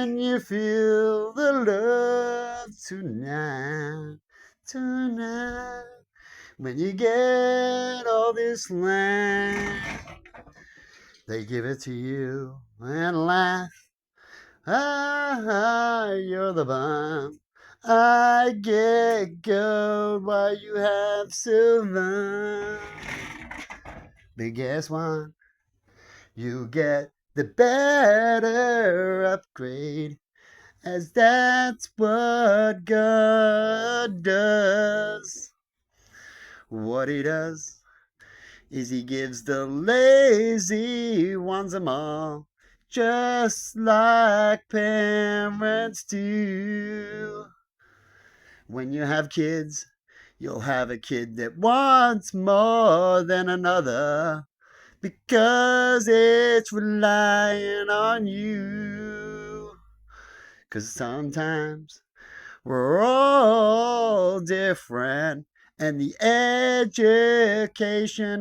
Can you feel the love tonight? Tonight, when you get all this land, they give it to you and laugh. Ah, you're the bomb. I get gold while you have silver. But guess what? You get the better upgrade, as that's what God does. What he does is he gives the lazy ones them all, just like parents do. When you have kids, you'll have a kid that wants more than another, because it's relying on you. 'Cause sometimes we're all different, and the education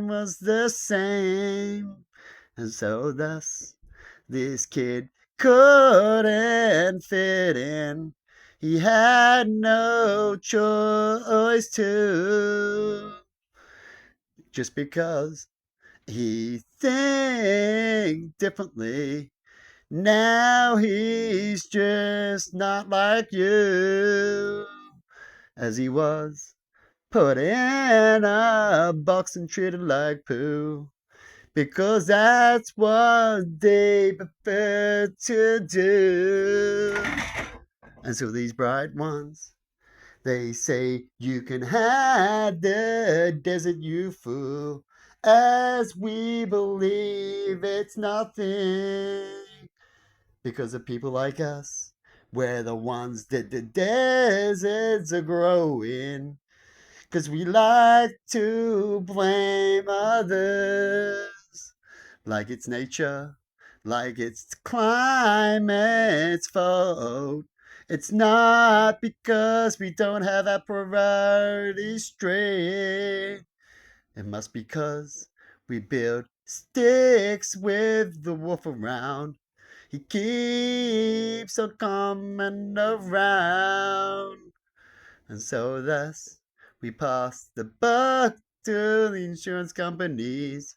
was the same. And so thus, this kid couldn't fit in. He had no choice to, just because he think differently. Now he's just not like you, as he was put in a box and treated like poo, because that's what they prefer to do. And so these bright ones, they say you can have the desert, you fool, as we believe it's nothing. Because of people like us, we're the ones that the deserts are growing. 'Cause we like to blame others, like it's nature, like it's climate's fault. It's not because we don't have our priorities straight. It must be because we build sticks with the wolf around. He keeps on coming around. And so thus we pass the buck to the insurance companies,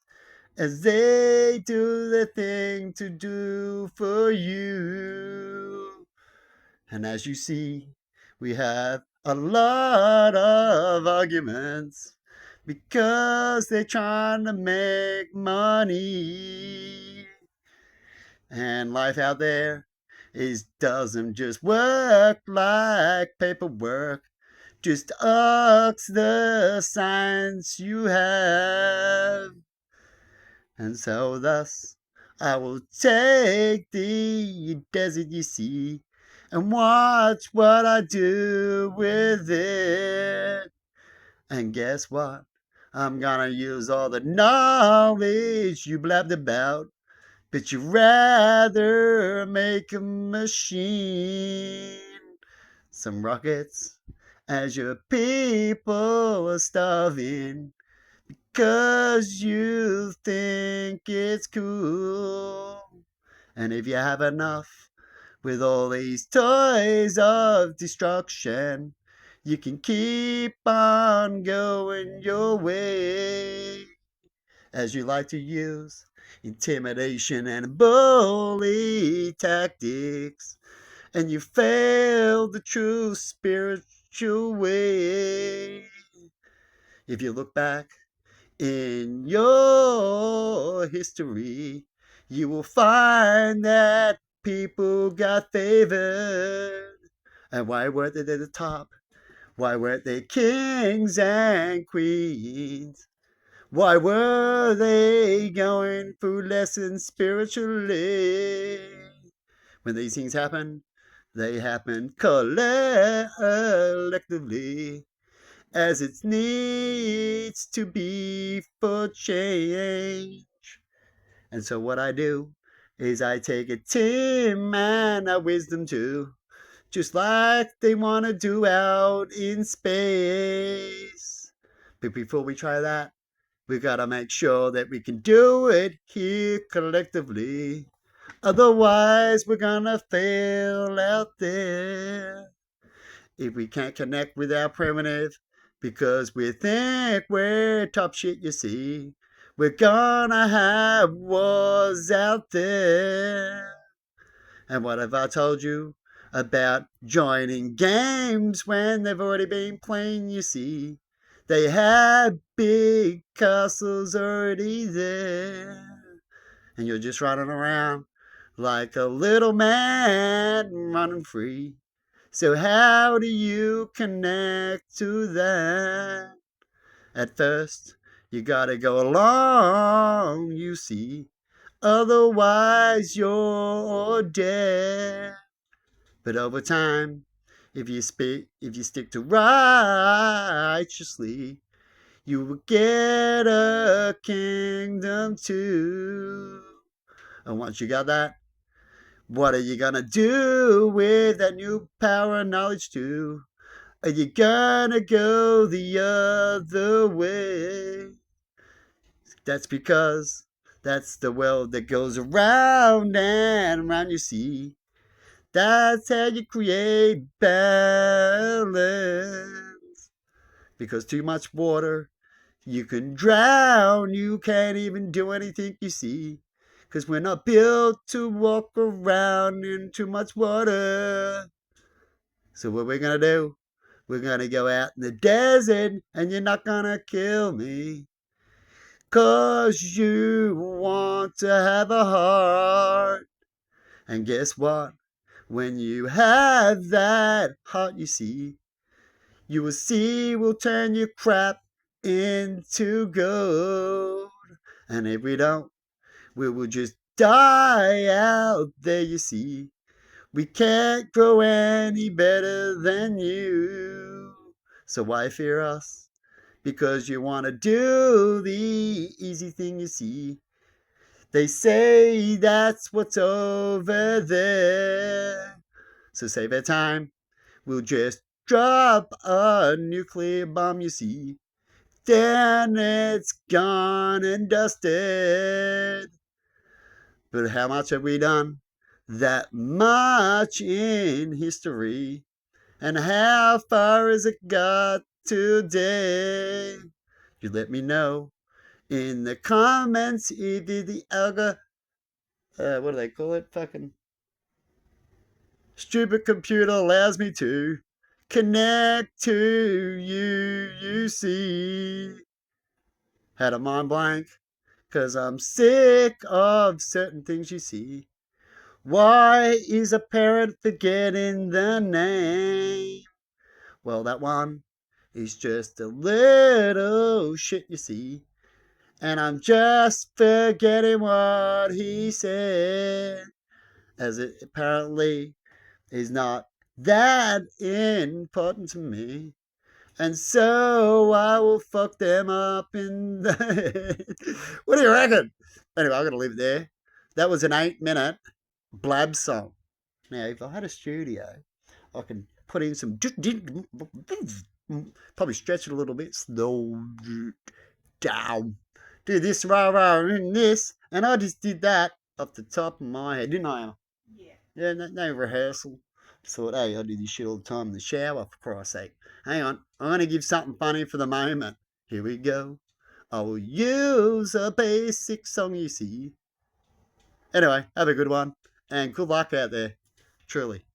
as they do the thing to do for you. And as you see, we have a lot of arguments, because they're trying to make money. And life out there doesn't just work like paperwork. Just ask the science you have. And so thus I will take the desert you see, and watch what I do with it. And guess what? I'm gonna use all the knowledge you blabbed about, but you rather make a machine. Some rockets, as your people are starving, 'cause you think it's cool. And if you have enough with all these toys of destruction, you can keep on going your way, as you like to use intimidation and bully tactics, and you fail the true spiritual way. If you look back in your history, you will find that people got favored. And why weren't they at the top? Why weren't they kings and queens? Why were they going through lessons spiritually? When these things happen, they happen collectively, as it needs to be for change. And so what I do is I take a Tim and a wisdom too, just like they want to do out in space. But before we try that, we gotta make sure that we can do it here collectively. Otherwise, we're gonna fail out there. If we can't connect with our primitive, because we think we're top shit, you see, we're gonna have wars out there. And what have I told you about joining games when they've already been playing, you see? They have big castles already there. And you're just running around like a little man running free. So how do you connect to that? At first, you gotta go along, you see. Otherwise, you're dead. But over time, if you stick to righteously, you will get a kingdom too. And once you got that, what are you gonna do with that new power and knowledge too? Are you gonna go the other way? That's because that's the world that goes around and around, you see. That's how you create balance. Because too much water, you can drown. You can't even do anything, you see. Because we're not built to walk around in too much water. So what we're going to do, we're going to go out in the desert and you're not going to kill me. 'Cause you want to have a heart. And guess what? When you have that heart, you see, you will see we'll turn your crap into gold. And if we don't, we will just die out there, you see. We can't grow any better than you. So why fear us? Because you want to do the easy thing, you see. They say that's what's over there. So save our time. We'll just drop a nuclear bomb, you see. Then it's gone and dusted. But how much have we done? That much in history. And how far has it got today? You let me know in the comments if the what do they call it? Fucking stupid computer allows me to connect to you, you see. Had a mind blank, 'cause I'm sick of certain things, you see. Why is a parent forgetting the name? Well, that one is just a little shit, you see. And I'm just forgetting what he said, as it apparently is not that important to me. And so I will fuck them up in the head. What do you reckon? Anyway, I'm going to leave it there. That was an 8-minute blab song. Now, if I had a studio, I can put in some... Probably stretch it a little bit. Slow down. Do this, rah, rah, and this. And I just did that off the top of my head, didn't I, Emma? Yeah, no rehearsal. Just thought, hey, I do this shit all the time in the shower, for Christ's sake. Hang on, I'm going to give something funny for the moment. Here we go. I will use a basic song, you see. Anyway, have a good one, and good luck out there. Truly.